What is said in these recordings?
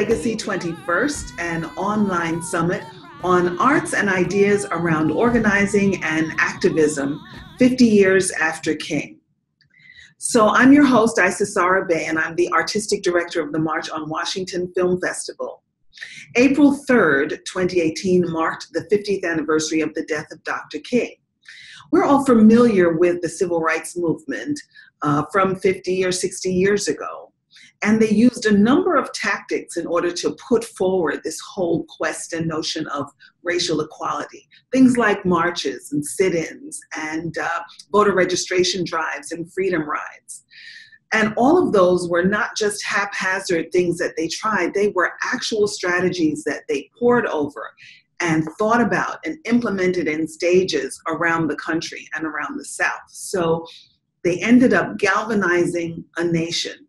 Legacy 21st, an online summit on arts and ideas around organizing and activism 50 years after King. So I'm your host, Farai, and I'm the artistic director of the March on Washington Film Festival. April 3rd, 2018 marked the 50th anniversary of the death of Dr. King. We're all familiar with the civil rights movement from 50 or 60 years ago. And they used a number of tactics in order to put forward this whole quest and notion of racial equality. Things like marches and sit-ins and voter registration drives and freedom rides. And all of those were not just haphazard things that they tried, they were actual strategies that they pored over and thought about and implemented in stages around the country and around the South. So they ended up galvanizing a nation.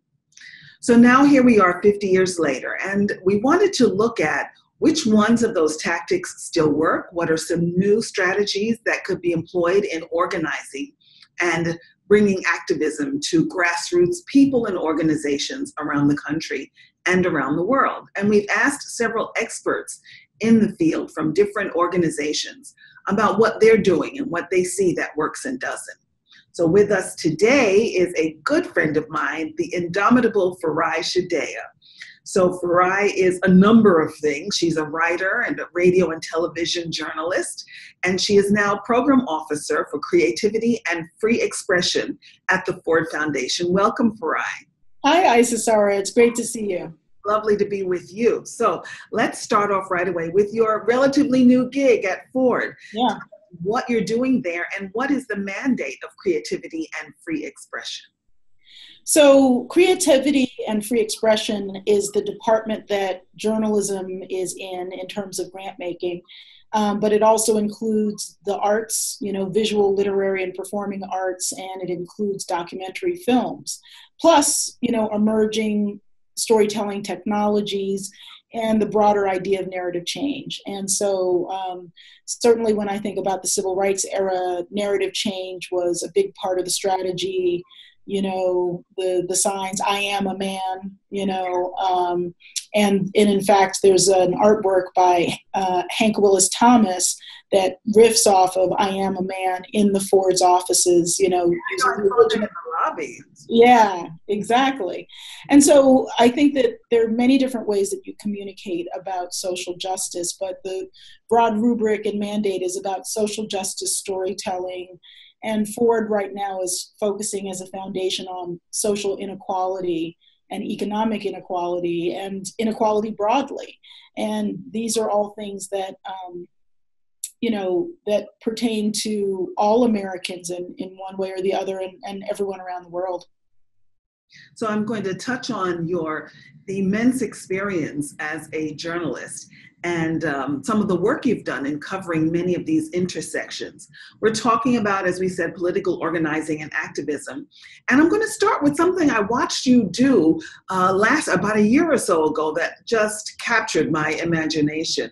So now here we are 50 years later, and we wanted to look at which ones of those tactics still work, what are some new strategies that could be employed in organizing and bringing activism to grassroots people and organizations around the country and around the world. And we've asked several experts in the field from different organizations about what they're doing and what they see that works and doesn't. So with us today is a good friend of mine, the indomitable Farai Chideya. So Farai is a number of things. She's a writer and a radio and television journalist, and she is now program officer for creativity and free expression at the Ford Foundation. Welcome, Farai. Hi, Farai. It's great to see you. Lovely to be with you. So let's start off right away with your relatively new gig at Ford. Yeah. What you're doing there and what is the mandate of creativity and free expression? So creativity and free expression is the department that journalism is in terms of grant making, but it also includes the arts, visual, literary, and performing arts, and it includes documentary films, plus, emerging storytelling technologies and the broader idea of narrative change. And so certainly when I think about the civil rights era, narrative change was a big part of the strategy, the signs, I am a man, and in fact, there's an artwork by Hank Willis Thomas that riffs off of I am a man in the Ford's offices, using the lobby. Yeah, exactly. And so I think that there are many different ways that you communicate about social justice, but the broad rubric and mandate is about social justice storytelling. And Ford right now is focusing as a foundation on social inequality and economic inequality and inequality broadly. And these are all things that, that pertain to all Americans in one way or the other and everyone around the world. So I'm going to touch on the immense experience as a journalist and some of the work you've done in covering many of these intersections. We're talking about, as we said, political organizing and activism. And I'm going to start with something I watched you do about a year or so ago that just captured my imagination.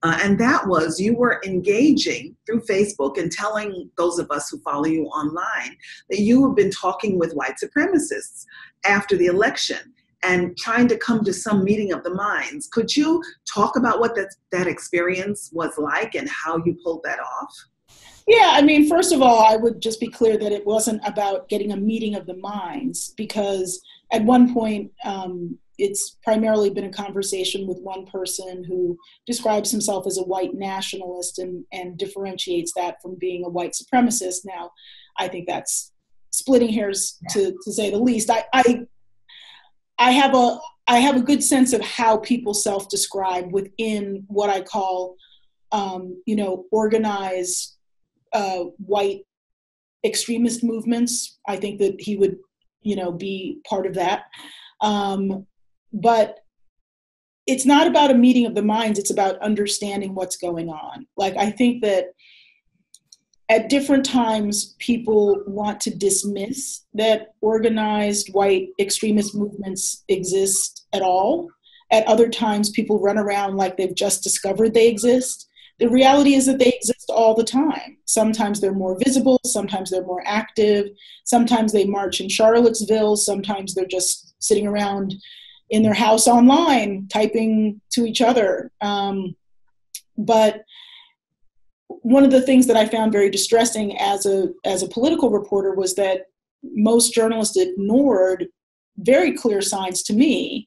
And that was you were engaging through Facebook and telling those of us who follow you online that you have been talking with white supremacists after the election and trying to come to some meeting of the minds. Could you talk about what that experience was like and how you pulled that off? Yeah, first of all, I would just be clear that it wasn't about getting a meeting of the minds, because at one point, it's primarily been a conversation with one person who describes himself as a white nationalist and differentiates that from being a white supremacist. Now, I think that's splitting hairs to say the least. I have a good sense of how people self-describe within what I call, organized white extremist movements. I think that he would, be part of that. But it's not about a meeting of the minds. It's about understanding what's going on. Like, I think that at different times, people want to dismiss that organized white extremist movements exist at all. At other times, people run around like they've just discovered they exist. The reality is that they exist all the time. Sometimes they're more visible, sometimes they're more active, sometimes they march in Charlottesville, sometimes they're just sitting around in their house online, typing to each other. But one of the things that I found very distressing as a political reporter was that most journalists ignored very clear signs to me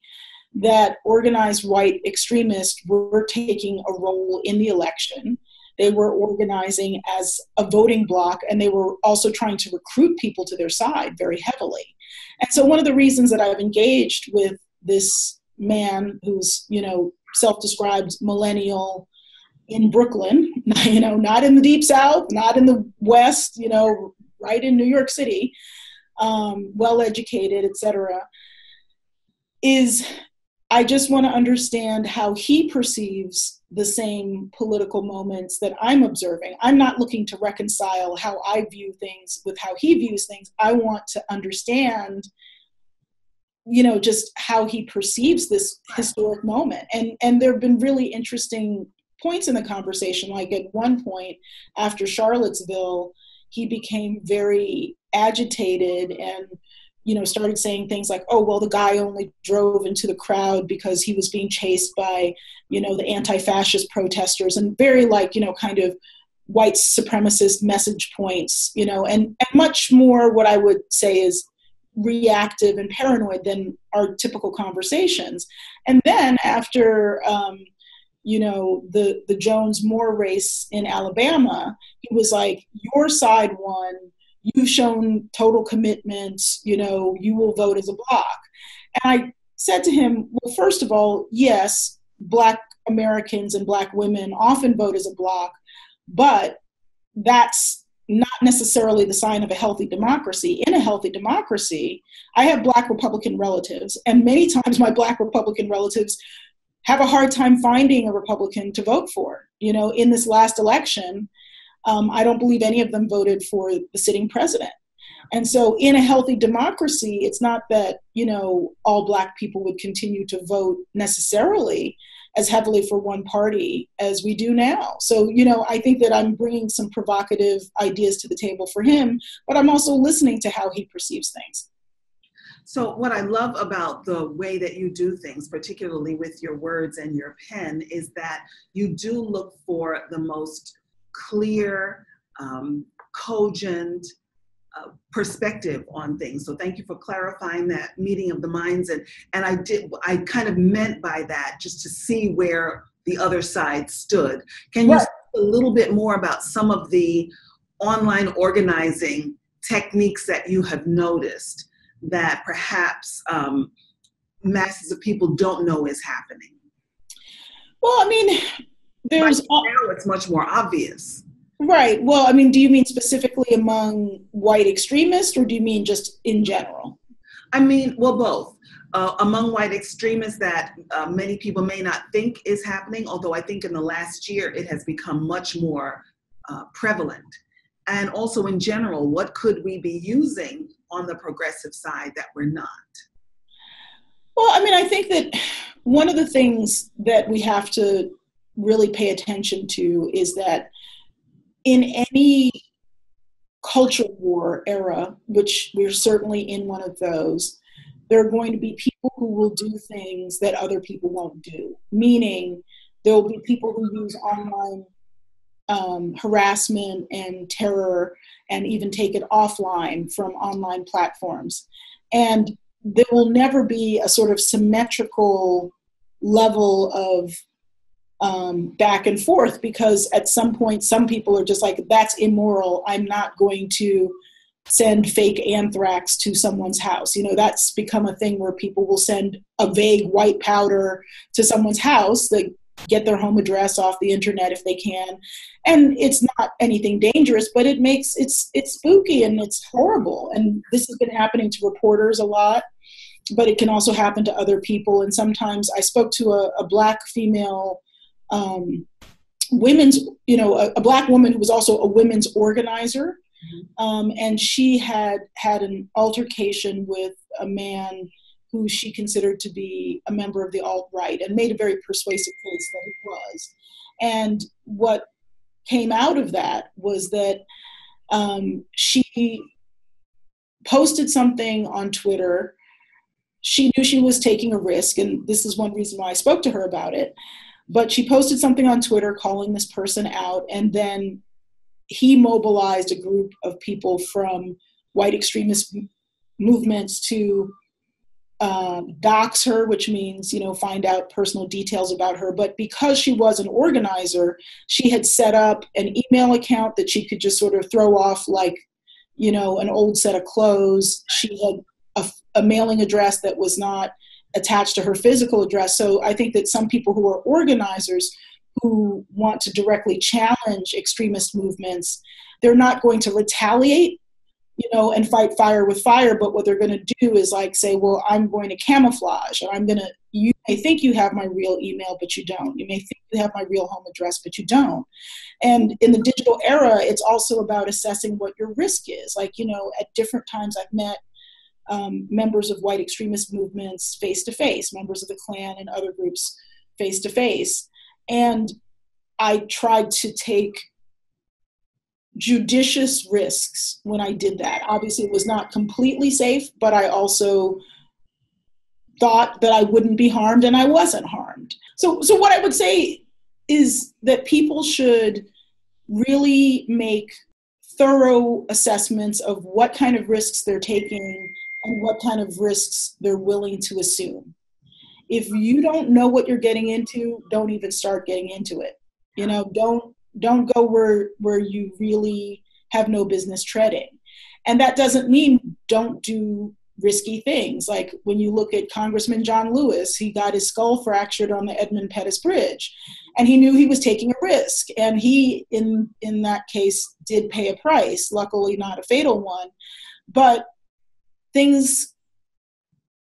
that organized white extremists were taking a role in the election. They were organizing as a voting bloc, and they were also trying to recruit people to their side very heavily. And so one of the reasons that I've engaged with this man who's, self-described millennial in Brooklyn, not in the Deep South, not in the West, right in New York City, well-educated, et cetera, is I just want to understand how he perceives the same political moments that I'm observing. I'm not looking to reconcile how I view things with how he views things. I want to understand, just how he perceives this historic moment. And there have been really interesting points in the conversation. Like at one point after Charlottesville, he became very agitated and started saying things like, oh, well, the guy only drove into the crowd because he was being chased by, the anti-fascist protesters, and very kind of white supremacist message points, and much more what I would say is reactive and paranoid than our typical conversations. And then after, the Jones-Moore race in Alabama, he was like, your side won. You've shown total commitment, you will vote as a bloc. And I said to him, well, first of all, yes, Black Americans and Black women often vote as a bloc, but that's not necessarily the sign of a healthy democracy. In a healthy democracy, I have Black Republican relatives, and many times my Black Republican relatives have a hard time finding a Republican to vote for. In this last election, I don't believe any of them voted for the sitting president. And so in a healthy democracy, it's not that, all Black people would continue to vote necessarily as heavily for one party as we do now. So, I think that I'm bringing some provocative ideas to the table for him, but I'm also listening to how he perceives things. So what I love about the way that you do things, particularly with your words and your pen, is that you do look for the most clear, cogent perspective on things. So thank you for clarifying that meeting of the minds. And I kind of meant by that just to see where the other side stood. Can you say a little bit more about some of the online organizing techniques that you have noticed that perhaps masses of people don't know is happening? Well, there's now it's much more obvious. Right. Well, do you mean specifically among white extremists, or do you mean just in general? Well, both. Among white extremists that many people may not think is happening, although I think in the last year it has become much more prevalent. And also in general, what could we be using on the progressive side that we're not? Well, I think that one of the things that we have to really pay attention to is that in any culture war era, which we're certainly in one of those, there are going to be people who will do things that other people won't do. Meaning there will be people who use online harassment and terror and even take it offline from online platforms. And there will never be a sort of symmetrical level of back and forth, because at some point, some people are just like, that's immoral. I'm not going to send fake anthrax to someone's house. That's become a thing where people will send a vague white powder to someone's house. They get their home address off the internet if they can. And it's not anything dangerous, but it's spooky and it's horrible. And this has been happening to reporters a lot, but it can also happen to other people. And sometimes I spoke to a Black female women's, a Black woman who was also a women's organizer. And she had an altercation with a man who she considered to be a member of the alt-right, and made a very persuasive case that he was. And what came out of that was that she posted something on Twitter she knew she was taking a risk, and this is one reason why I spoke to her about it. But she posted something on Twitter calling this person out, and then he mobilized a group of people from white extremist movements to dox her, which means, find out personal details about her. But because she was an organizer, she had set up an email account that she could just sort of throw off like, an old set of clothes. She had a mailing address that was not attached to her physical address. So I think that some people who are organizers who want to directly challenge extremist movements, they're not going to retaliate, and fight fire with fire. But what they're going to do is like say, well, I'm going to camouflage, or you may think you have my real email, but you don't. You may think you have my real home address, but you don't. And in the digital era, it's also about assessing what your risk is. Like, at different times I've met members of white extremist movements face-to-face, members of the Klan and other groups face-to-face. And I tried to take judicious risks when I did that. Obviously, it was not completely safe, but I also thought that I wouldn't be harmed, and I wasn't harmed. So what I would say is that people should really make thorough assessments of what kind of risks they're taking and what kind of risks they're willing to assume. If you don't know what you're getting into, don't even start getting into it. Don't go where you really have no business treading. And that doesn't mean don't do risky things. Like when you look at Congressman John Lewis, he got his skull fractured on the Edmund Pettus Bridge, and he knew he was taking a risk. And he, in that case, did pay a price, luckily not a fatal one. But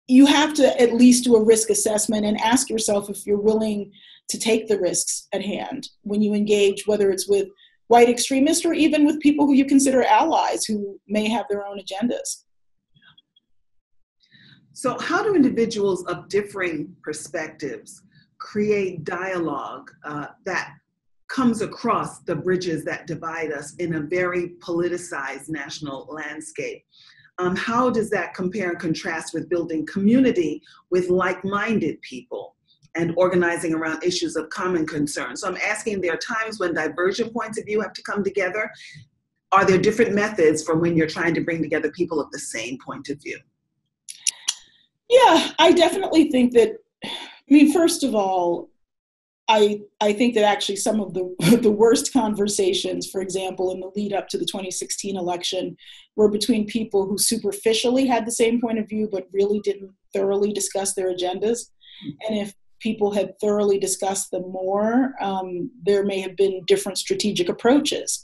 you have to at least do a risk assessment and ask yourself if you're willing to take the risks at hand when you engage, whether it's with white extremists or even with people who you consider allies who may have their own agendas. So how do individuals of differing perspectives create dialogue that comes across the bridges that divide us in a very politicized national landscape? How does that compare and contrast with building community with like-minded people and organizing around issues of common concern? So I'm asking, there are times when divergent points of view have to come together. Are there different methods for when you're trying to bring together people of the same point of view? Yeah, I definitely think that, first of all, I think that actually some of the worst conversations, for example, in the lead up to the 2016 election, were between people who superficially had the same point of view, but really didn't thoroughly discuss their agendas. And if people had thoroughly discussed them more, there may have been different strategic approaches.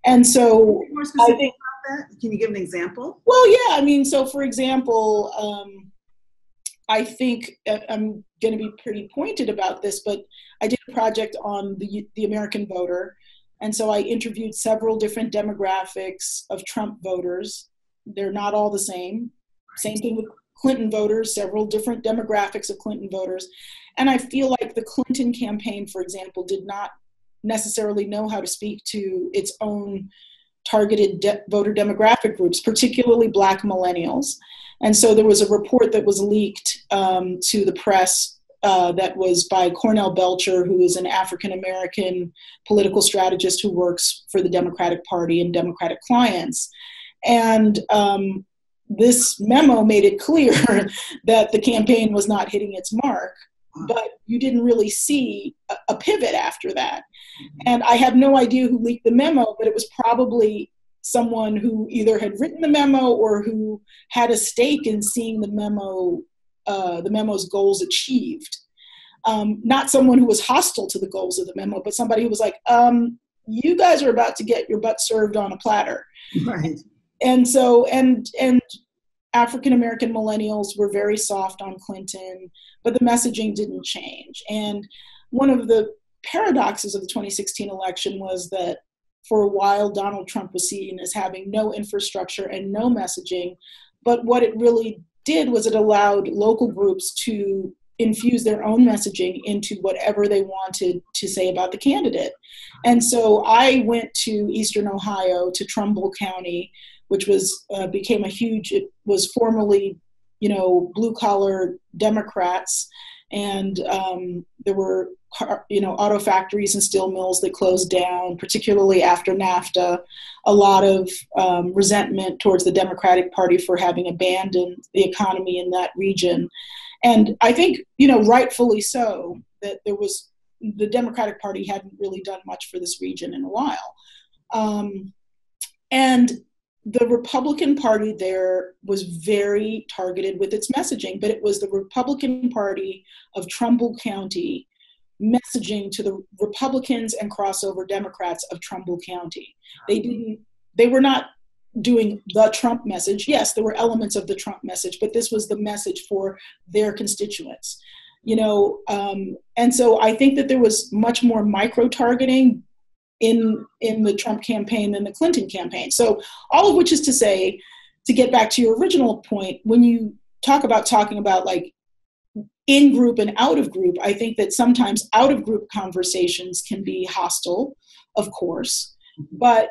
And so more specific about that? Can you give an example? Well, yeah, so for example, I think I'm going to be pretty pointed about this, but I did a project on the American voter. And so I interviewed several different demographics of Trump voters. They're not all the same. Same thing with Clinton voters, several different demographics of Clinton voters. And I feel like the Clinton campaign, for example, did not necessarily know how to speak to its own targeted voter demographic groups, particularly Black millennials. And so there was a report that was leaked to the press that was by Cornell Belcher, who is an African-American political strategist who works for the Democratic Party and Democratic clients. And this memo made it clear that the campaign was not hitting its mark, but you didn't really see a pivot after that. And I have no idea who leaked the memo, but it was probably someone who either had written the memo or who had a stake in seeing the memo's goals achieved. Not someone who was hostile to the goals of the memo, but somebody who was like, you guys are about to get your butt served on a platter. Right. And so, and African-American millennials were very soft on Clinton, but the messaging didn't change. And one of the paradoxes of the 2016 election was that for a while, Donald Trump was seen as having no infrastructure and no messaging. But what it really did was it allowed local groups to infuse their own messaging into whatever they wanted to say about the candidate. And so I went to Eastern Ohio, to Trumbull County, which was became a huge, it was formerly blue collar Democrats, and there were auto factories and steel mills that closed down, particularly after NAFTA. A lot of resentment towards the Democratic Party for having abandoned the economy in that region. And I think, rightfully so, that the Democratic Party hadn't really done much for this region in a while. And the Republican Party there was very targeted with its messaging, but it was the Republican Party of Trumbull County messaging to the Republicans and crossover Democrats of Trumbull County. They were not doing the Trump message. Yes, there were elements of the Trump message, but this was the message for their constituents. And so I think that there was much more micro-targeting in the Trump campaign than the Clinton campaign. So all of which is to say, to get back to your original point, when you talking about like in group and out of group, I think that sometimes out of group conversations can be hostile, of course, but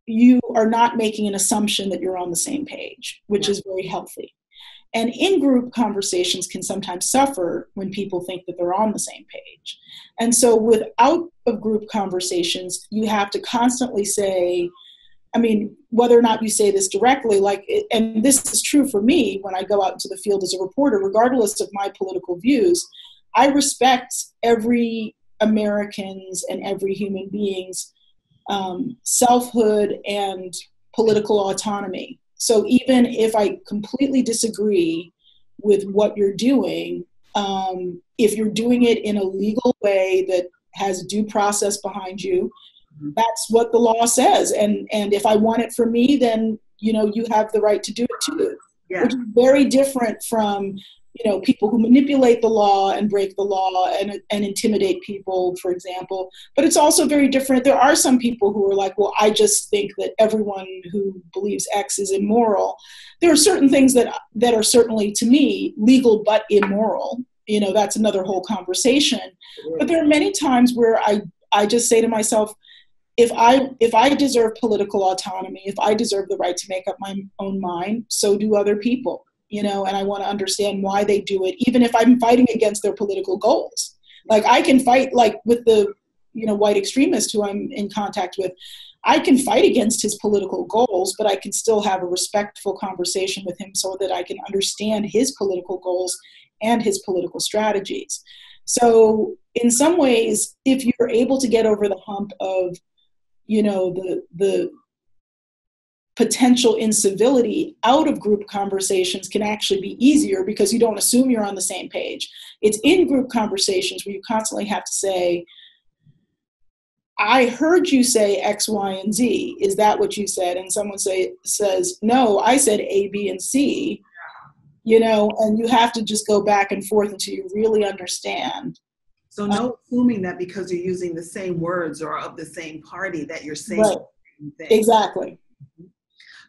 you are not making an assumption that you're on the same page, which is very healthy. And in-group conversations can sometimes suffer when people think that they're on the same page. And so with out-of-group conversations, you have to constantly say, whether or not you say this directly, and this is true for me when I go out into the field as a reporter, regardless of my political views, I respect every American's and every human being's selfhood and political autonomy. So even if I completely disagree with what you're doing, if you're doing it in a legal way that has due process behind you, that's what the law says. And if I want it for me, then, you have the right to do it too. Yeah. Which is very different from, people who manipulate the law and break the law and intimidate people, for example. But it's also very different. There are some people who are like, well, I just think that everyone who believes X is immoral. There are certain things that are certainly, to me, legal but immoral. That's another whole conversation. But there are many times where I just say to myself, if I deserve political autonomy, if I deserve the right to make up my own mind, so do other people. And I want to understand why they do it, even if I'm fighting against their political goals. Like I can fight with the, white extremist who I'm in contact with. I can fight against his political goals, but I can still have a respectful conversation with him so that I can understand his political goals and his political strategies. So in some ways, if you're able to get over the hump of, the potential incivility, out of group conversations can actually be easier because you don't assume you're on the same page. It's in group conversations where you constantly have to say, I heard you say X, Y, and Z. Is that what you said? And someone says, no, I said A, B, and C, and you have to just go back and forth until you really understand. So no assuming that because you're using the same words or of the same party that you're saying right. the same thing. Exactly.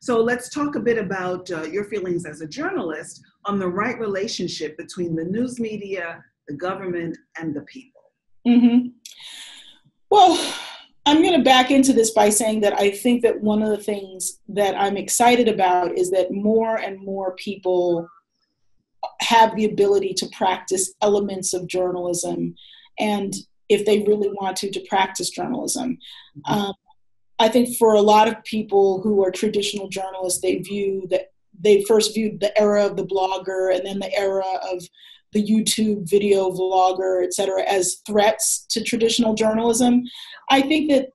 So let's talk a bit about your feelings as a journalist on the right relationship between the news media, the government, and the people. Mm-hmm. Well, I'm going to back into this by saying that I think that one of the things that I'm excited about is that more and more people have the ability to practice elements of journalism, and if they really want to practice journalism. I think for a lot of people who are traditional journalists, they first viewed the era of the blogger and then the era of the YouTube video vlogger, et cetera, as threats to traditional journalism. I think that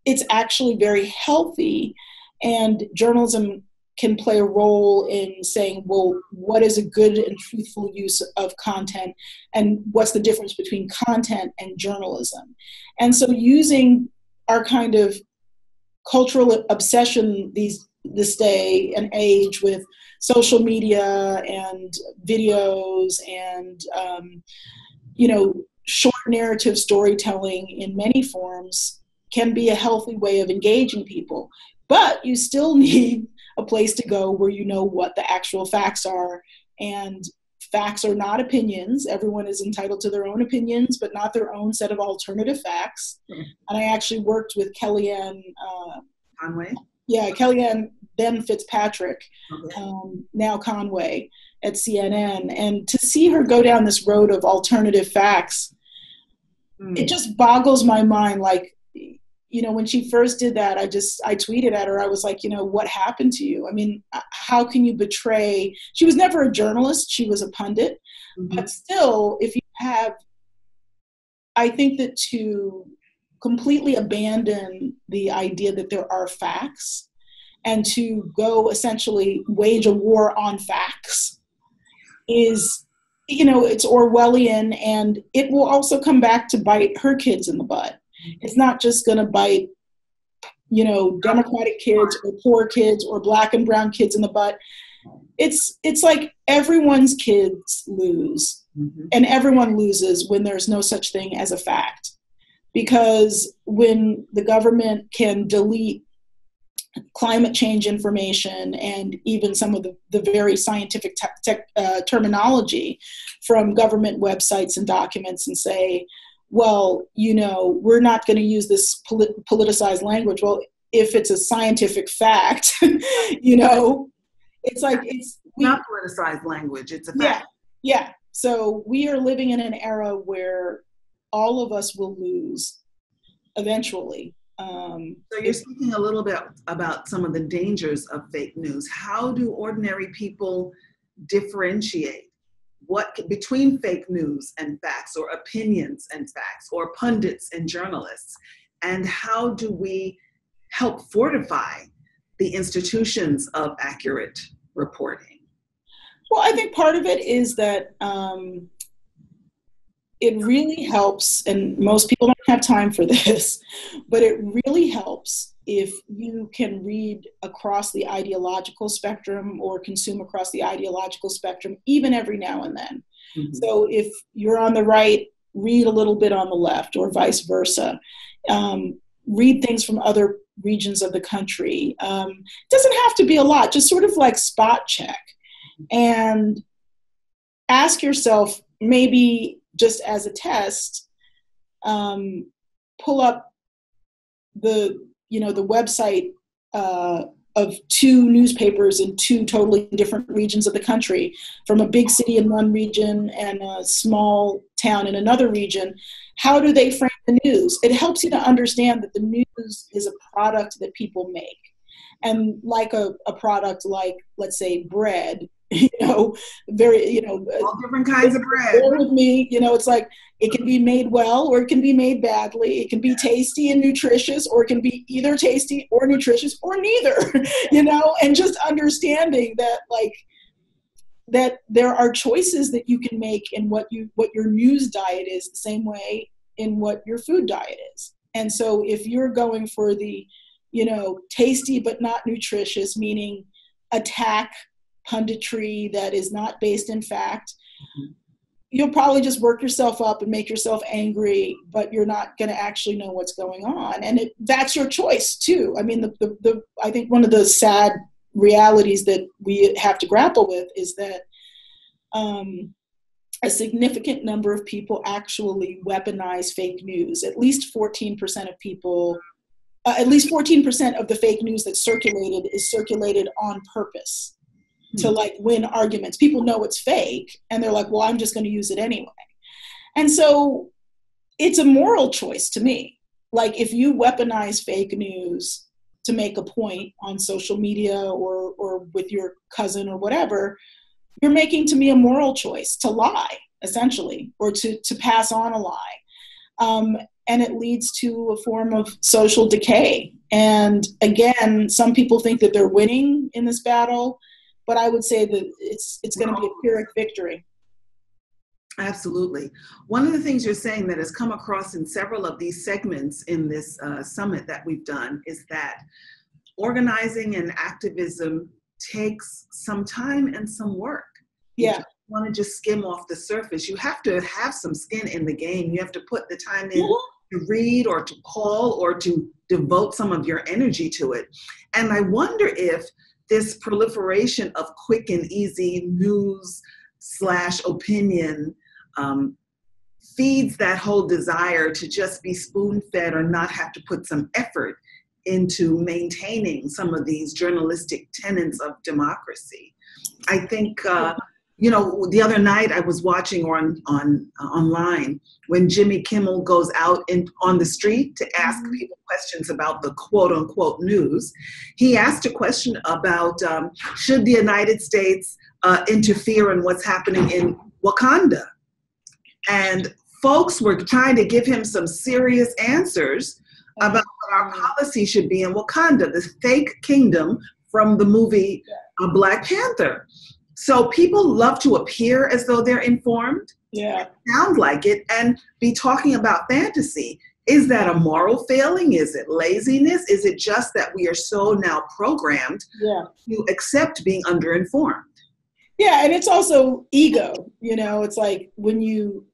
it's actually very healthy, and journalism can play a role in saying, well, what is a good and truthful use of content, and what's the difference between content and journalism? And so using our kind of cultural obsession this day and age with social media and videos and short narrative storytelling in many forms can be a healthy way of engaging people. But you still need a place to go where you know what the actual facts are, and facts are not opinions. Everyone is entitled to their own opinions, but not their own set of alternative facts. Mm-hmm. And I actually worked with Kellyanne Conway. Yeah, Kellyanne, then Fitzpatrick, now Conway. at CNN. And to see her go down this road of alternative facts, it just boggles my mind. Like, when she first did that, I tweeted at her. I was like, what happened to you? I mean, how can you betray? She was never a journalist. She was a pundit. Mm-hmm. But still, if you have, I think that to completely abandon the idea that there are facts and to go essentially wage a war on facts is, it's Orwellian, and it will also come back to bite her kids in the butt. It's not just going to bite, Democratic kids or poor kids or Black and brown kids in the butt. It's like everyone's kids lose, and everyone loses when there's no such thing as a fact. Because when the government can delete climate change information and even some of the very scientific terminology from government websites and documents and say, well, we're not going to use this politicized language. Well, if it's a scientific fact, it's like it's not politicized language. It's a fact. Yeah. So we are living in an era where all of us will lose eventually. So you're speaking a little bit about some of the dangers of fake news. How do ordinary people differentiate between fake news and facts, or opinions and facts, or pundits and journalists? And how do we help fortify the institutions of accurate reporting? Well, I think part of it is that it really helps, and most people don't have time for this, but it really helps if you can read across the ideological spectrum or consume across the ideological spectrum, even every now and then. Mm-hmm. So if you're on the right, read a little bit on the left, or vice versa. Read things from other regions of the country. It doesn't have to be a lot, just sort of like spot check. And ask yourself, maybe just as a test, pull up the website of two newspapers in two totally different regions of the country, from a big city in one region and a small town in another region. How do they frame the news? It helps you to understand that the news is a product that people make. And like a product like, let's say, bread, all different kinds of bread. With me, it's like it can be made well or it can be made badly. It can be tasty and nutritious, or it can be either tasty or nutritious or neither. And just understanding that, that there are choices that you can make in what your news diet is, the same way in what your food diet is. And so if you're going for the tasty but not nutritious, meaning attack punditry that is not based in fact, you'll probably just work yourself up and make yourself angry, but you're not going to actually know what's going on. And that's your choice too. I mean, I think one of the sad realities that we have to grapple with is that a significant number of people actually weaponize fake news. At least 14% of people, at least 14% of the fake news that's circulated is circulated on purpose to win arguments. People know it's fake and they're like, well, I'm just going to use it anyway. And so it's a moral choice to me. Like, if you weaponize fake news to make a point on social media or with your cousin or whatever, you're making, to me, a moral choice to lie, essentially, or to pass on a lie. And it leads to a form of social decay. And again, some people think that they're winning in this battle, but I would say that it's going to be a Pyrrhic victory. Absolutely. One of the things you're saying that has come across in several of these segments in this summit that we've done is that organizing and activism takes some time and some work. Yeah. You want to just skim off the surface. You have to have some skin in the game. You have to put the time in to read or to call or to devote some of your energy to it. And I wonder if this proliferation of quick and easy news/opinion feeds that whole desire to just be spoon-fed or not have to put some effort into maintaining some of these journalistic tenets of democracy. I think you know, the other night I was watching online when Jimmy Kimmel goes out on the street to ask people questions about the quote unquote news. He asked a question about should the United States interfere in what's happening in Wakanda? And folks were trying to give him some serious answers about what our policy should be in Wakanda, the fake kingdom from the movie Black Panther. So people love to appear as though they're informed, sound like it, and be talking about fantasy. Is that a moral failing? Is it laziness? Is it just that we are so now programmed to accept being underinformed? Yeah, and it's also ego. You know, it's like when you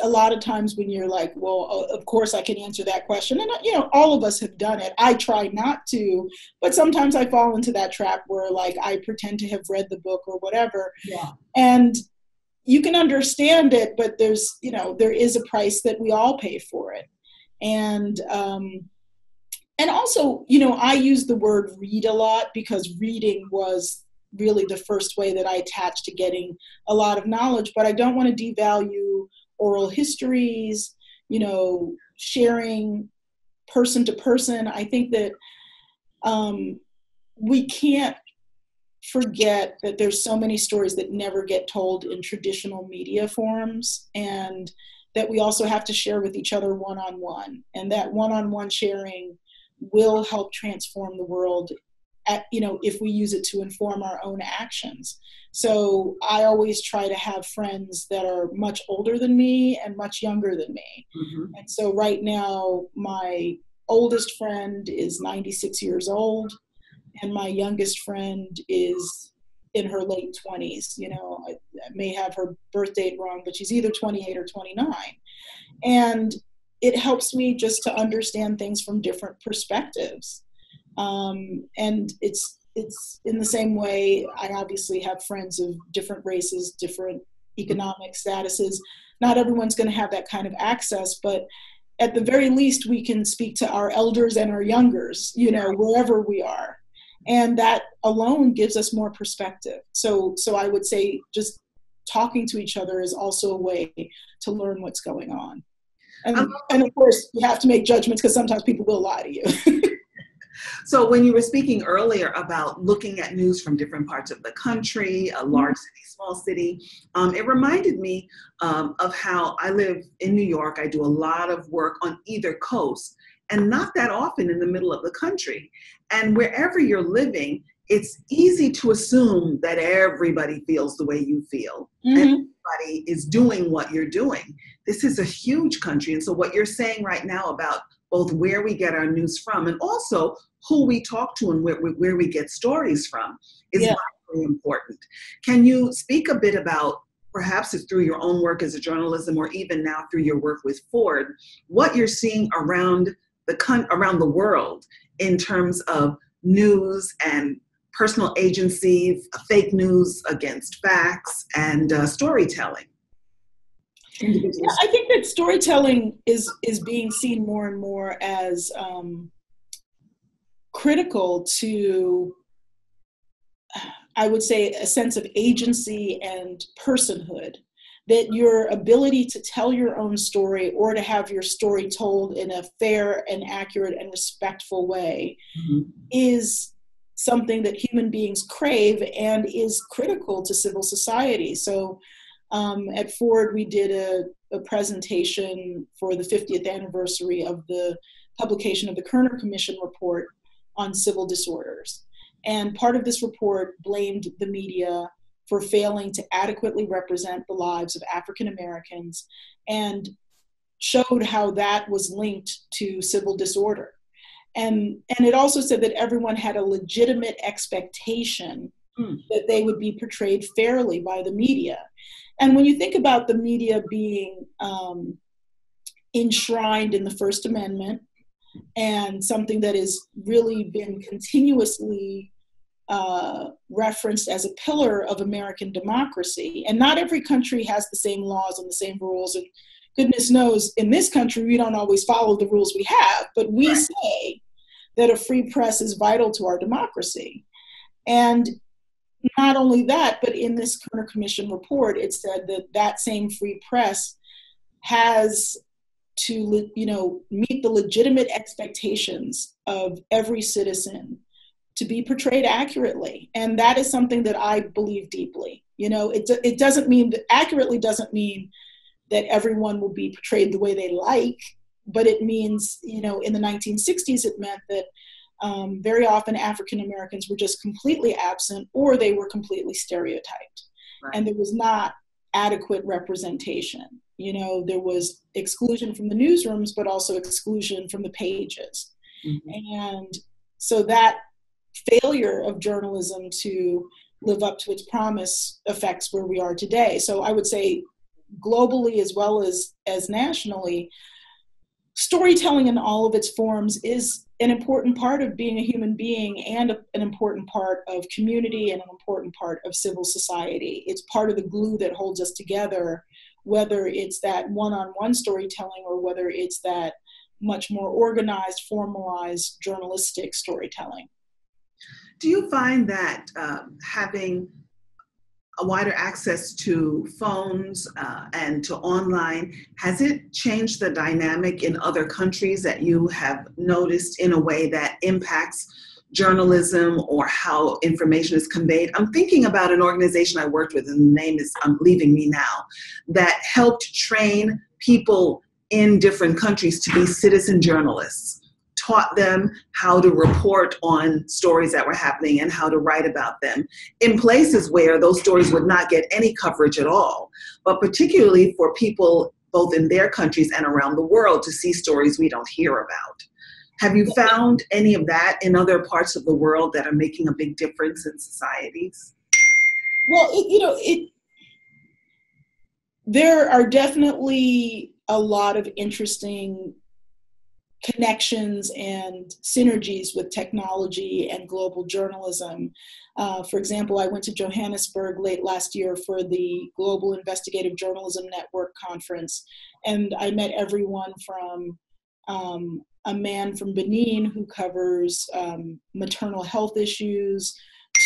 a lot of times when you're like, well, of course I can answer that question. And, you know, all of us have done it. I try not to, but sometimes I fall into that trap where like I pretend to have read the book or whatever. Yeah. And you can understand it, but there's, you know, there is a price that we all pay for it. And also, you know, I use the word read a lot because reading was really the first way that I attached to getting a lot of knowledge, but I don't want to devalue oral histories, you know, sharing person to person. I think that we can't forget that there's so many stories that never get told in traditional media forms, and that we also have to share with each other one-on-one, and that one-on-one sharing will help transform the world you know, if we use it to inform our own actions. So I always try to have friends that are much older than me and much younger than me. Mm-hmm. And so right now, my oldest friend is 96 years old, and my youngest friend is in her late 20s. You know, I may have her birth date wrong, but she's either 28 or 29. And it helps me just to understand things from different perspectives. And it's in the same way, I obviously have friends of different races, different economic statuses. Not everyone's going to have that kind of access, but at the very least, we can speak to our elders and our youngers, you know, wherever we are. And that alone gives us more perspective. So I would say just talking to each other is also a way to learn what's going on. And of course, you have to make judgments because sometimes people will lie to you. So when you were speaking earlier about looking at news from different parts of the country, a large city, small city, it reminded me of how I live in New York. I do a lot of work on either coast and not that often in the middle of the country. And wherever you're living, it's easy to assume that everybody feels the way you feel. Mm-hmm. And everybody is doing what you're doing. This is a huge country. And so what you're saying right now about both where we get our news from and also who we talk to and where we get stories from is very important. Can you speak a bit about, perhaps it's through your own work as a journalism or even now through your work with Ford, what you're seeing around the world in terms of news and personal agency, fake news against facts, and storytelling? Yeah, I think that storytelling is being seen more and more as critical to, I would say, a sense of agency and personhood. That your ability to tell your own story or to have your story told in a fair and accurate and respectful way is something that human beings crave and is critical to civil society. So at Ford, we did a presentation for the 50th anniversary of the publication of the Kerner Commission report on civil disorders. And part of this report blamed the media for failing to adequately represent the lives of African Americans and showed how that was linked to civil disorder. And it also said that everyone had a legitimate expectation that they would be portrayed fairly by the media. And when you think about the media being enshrined in the First Amendment and something that has really been continuously referenced as a pillar of American democracy, and not every country has the same laws and the same rules, and goodness knows in this country we don't always follow the rules we have, but we say that a free press is vital to our democracy. And not only that, but in this Kerner Commission report, it said that that same free press has to, meet the legitimate expectations of every citizen to be portrayed accurately. And that is something that I believe deeply. It doesn't mean that accurately doesn't mean that everyone will be portrayed the way they like, but it means, in the 1960s, it meant that very often African Americans were just completely absent, or they were completely stereotyped. Right. And there was not adequate representation. There was exclusion from the newsrooms, but also exclusion from the pages. Mm-hmm. And so that failure of journalism to live up to its promise affects where we are today. So I would say globally as well as nationally, storytelling in all of its forms is an important part of being a human being, and an important part of community, and an important part of civil society. It's part of the glue that holds us together, whether it's that one-on-one storytelling or whether it's that much more organized, formalized journalistic storytelling. Do you find that having a wider access to phones and to online, has it changed the dynamic in other countries that you have noticed in a way that impacts journalism or how information is conveyed? I'm thinking about an organization I worked with, and the name is leaving me now, that helped train people in different countries to be citizen journalists, taught them how to report on stories that were happening and how to write about them in places where those stories would not get any coverage at all, but particularly for people both in their countries and around the world to see stories we don't hear about. Have you found any of that in other parts of the world that are making a big difference in societies? Well, there are definitely a lot of interesting connections and synergies with technology and global journalism. For example, I went to Johannesburg late last year for the Global Investigative Journalism Network conference, and I met everyone from a man from Benin who covers maternal health issues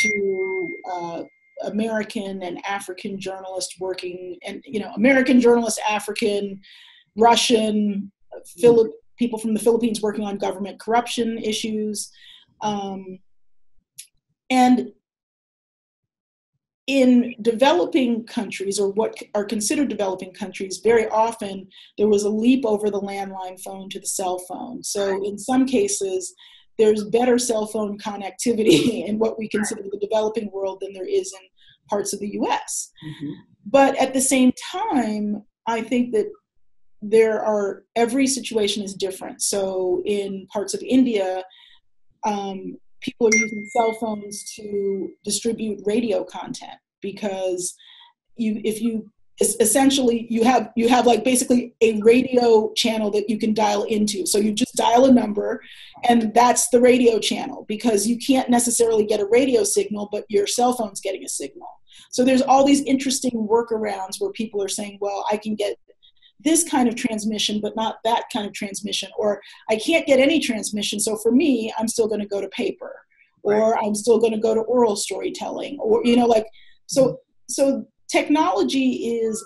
to American and African journalists working, and American journalists, African, Russian, people from the Philippines working on government corruption issues. And in developing countries, or what are considered developing countries, very often there was a leap over the landline phone to the cell phone. So in some cases, there's better cell phone connectivity in what we consider the developing world than there is in parts of the US. Mm-hmm. But at the same time, I think that every situation is different. So in parts of India, people are using cell phones to distribute radio content, because essentially you have like basically a radio channel that you can dial into. So you just dial a number and that's the radio channel, because you can't necessarily get a radio signal, but your cell phone's getting a signal. So there's all these interesting workarounds where people are saying, well, I can get this kind of transmission, but not that kind of transmission, or I can't get any transmission. So for me, I'm still going to go to paper, or I'm still going to go to oral storytelling, or, so technology is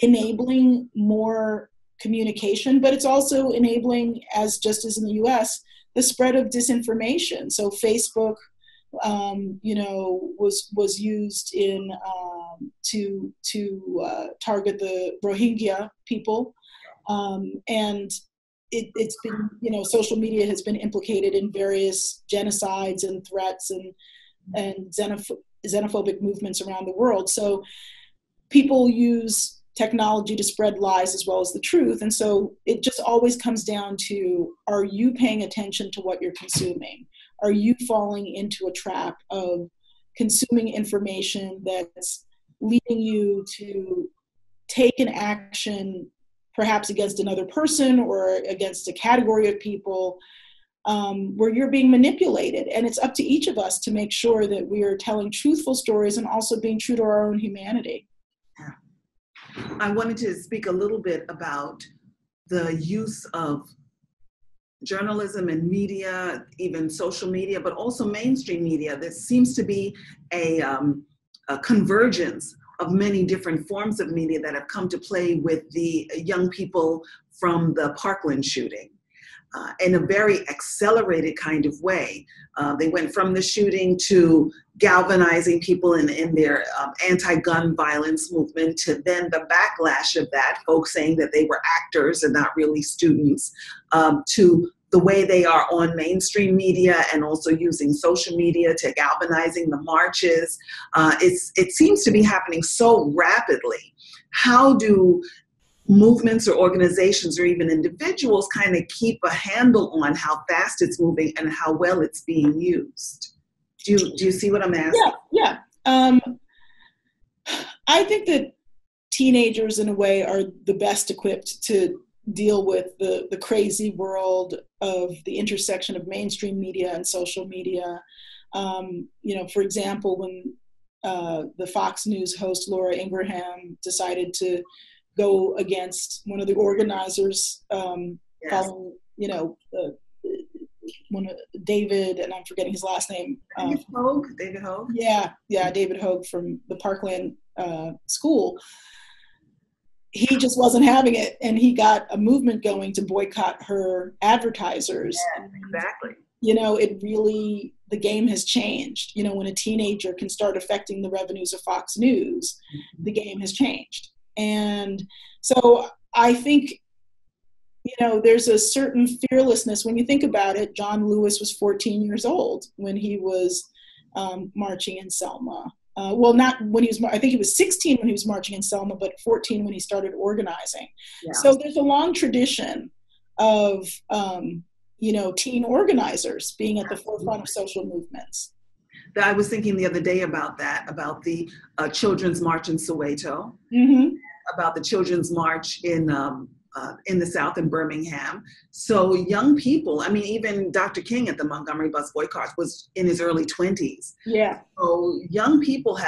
enabling more communication, but it's also enabling, just as in the US, the spread of disinformation. So Facebook, was used to target the Rohingya people, and it's been, social media has been implicated in various genocides and threats and xenophobic movements around the world. So people use technology to spread lies as well as the truth, and so it just always comes down to: are you paying attention to what you're consuming? Are you falling into a trap of consuming information that's leading you to take an action, perhaps against another person or against a category of people, where you're being manipulated? And it's up to each of us to make sure that we are telling truthful stories and also being true to our own humanity. I wanted to speak a little bit about the use of journalism and media, even social media, but also mainstream media, there seems to be a convergence of many different forms of media that have come to play with the young people from the Parkland shooting. In a very accelerated kind of way. They went from the shooting to galvanizing people in their anti-gun violence movement, to then the backlash of that, folks saying that they were actors and not really students, to the way they are on mainstream media and also using social media to galvanizing the marches. It seems to be happening so rapidly. How do movements or organizations or even individuals kind of keep a handle on how fast it's moving and how well it's being used? Do you see what I'm asking? Yeah. I think that teenagers, in a way, are the best equipped to deal with the crazy world of the intersection of mainstream media and social media. For example, when the Fox News host Laura Ingraham decided to go against one of the organizers, following, David, and I'm forgetting his last name. David Hogue. Yeah, David Hogue from the Parkland school. He just wasn't having it, and he got a movement going to boycott her advertisers. Yeah, exactly. It really, the game has changed. When a teenager can start affecting the revenues of Fox News, the game has changed. And so I think, there's a certain fearlessness when you think about it. John Lewis was 14 years old when he was marching in Selma. Not when he was, I think he was 16 when he was marching in Selma, but 14 when he started organizing. Yeah. So there's a long tradition of, teen organizers being at the forefront of social movements. I was thinking the other day about that, about the Children's March in Soweto, about the Children's March in the South in Birmingham. So young people, even Dr. King at the Montgomery bus boycott was in his early 20s. Yeah. So young people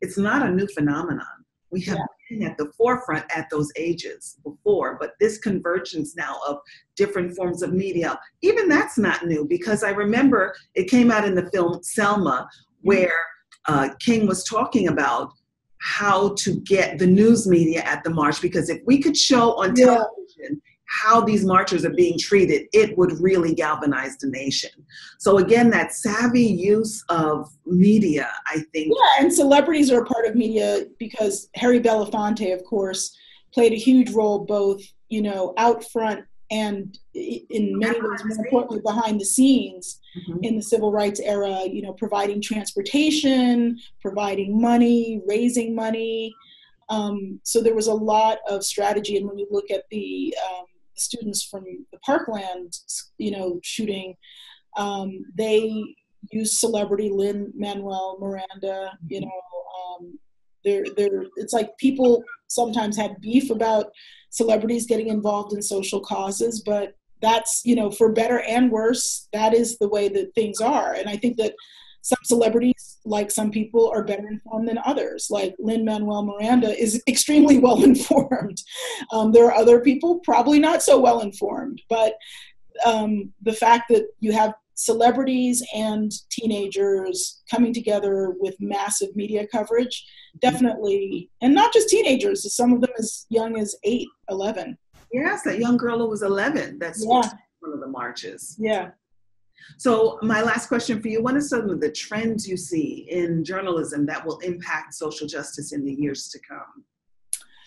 it's not a new phenomenon. We have been at the forefront at those ages before, but this convergence now of different forms of media, even that's not new, because I remember it came out in the film Selma, where King was talking about how to get the news media at the march, because if we could show on television how these marchers are being treated, it would really galvanize the nation. So again, that savvy use of media, I think. Yeah, and celebrities are a part of media, because Harry Belafonte, of course, played a huge role both, out front and in many ways, more importantly, behind the scenes in the civil rights era, providing transportation, providing money, raising money. So there was a lot of strategy. And when you look at the students from the Parkland, shooting, they used celebrity Lin-Manuel Miranda. It's like people sometimes have beef about celebrities getting involved in social causes, but that's, for better and worse, that is the way that things are. And I think that some celebrities, like some people, are better informed than others. Like Lin-Manuel Miranda is extremely well informed. There are other people probably not so well informed, but the fact that you have celebrities and teenagers coming together with massive media coverage, definitely, and not just teenagers, some of them as young as 8, 11. Yes, that young girl who was 11, that's one of the marches. Yeah. So my last question for you, what are some of the trends you see in journalism that will impact social justice in the years to come,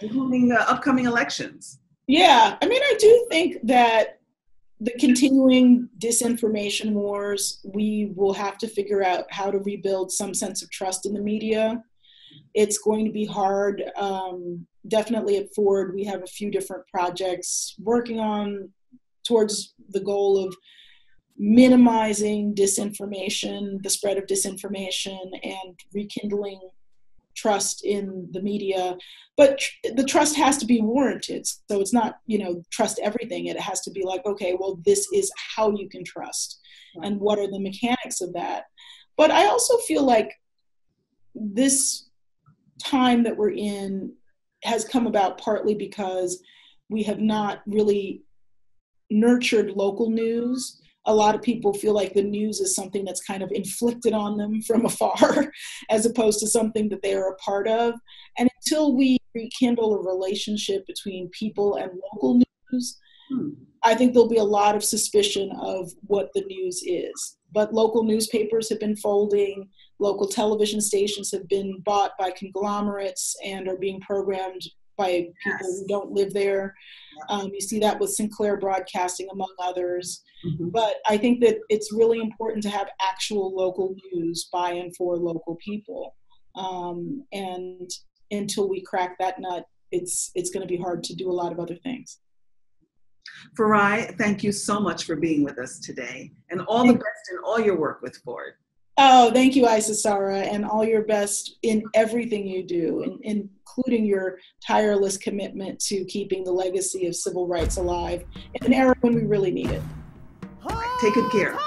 including upcoming elections? Yeah, I do think that the continuing disinformation wars, we will have to figure out how to rebuild some sense of trust in the media. It's going to be hard. Definitely at Ford, we have a few different projects working on towards the goal of minimizing disinformation, the spread of disinformation, and rekindling trust in the media. But the trust has to be warranted. So it's not, trust everything. It has to be like, okay, well, this is how you can trust, and what are the mechanics of that. But I also feel like this time that we're in has come about partly because we have not really nurtured local news. A lot of people feel like the news is something that's kind of inflicted on them from afar, as opposed to something that they are a part of. And until we rekindle a relationship between people and local news, I think there'll be a lot of suspicion of what the news is. But local newspapers have been folding, local television stations have been bought by conglomerates and are being programmed by people who don't live there. You see that with Sinclair Broadcasting, among others. But I think that it's really important to have actual local news by and for local people. And until we crack that nut, it's going to be hard to do a lot of other things. Farai, thank you so much for being with us today, and all the best in all your work with Ford. Oh, thank you, Sarah, and all your best in everything you do, including your tireless commitment to keeping the legacy of civil rights alive in an era when we really need it. All right, take good care.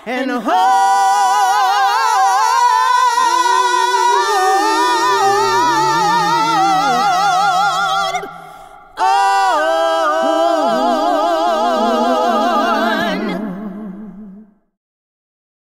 And hold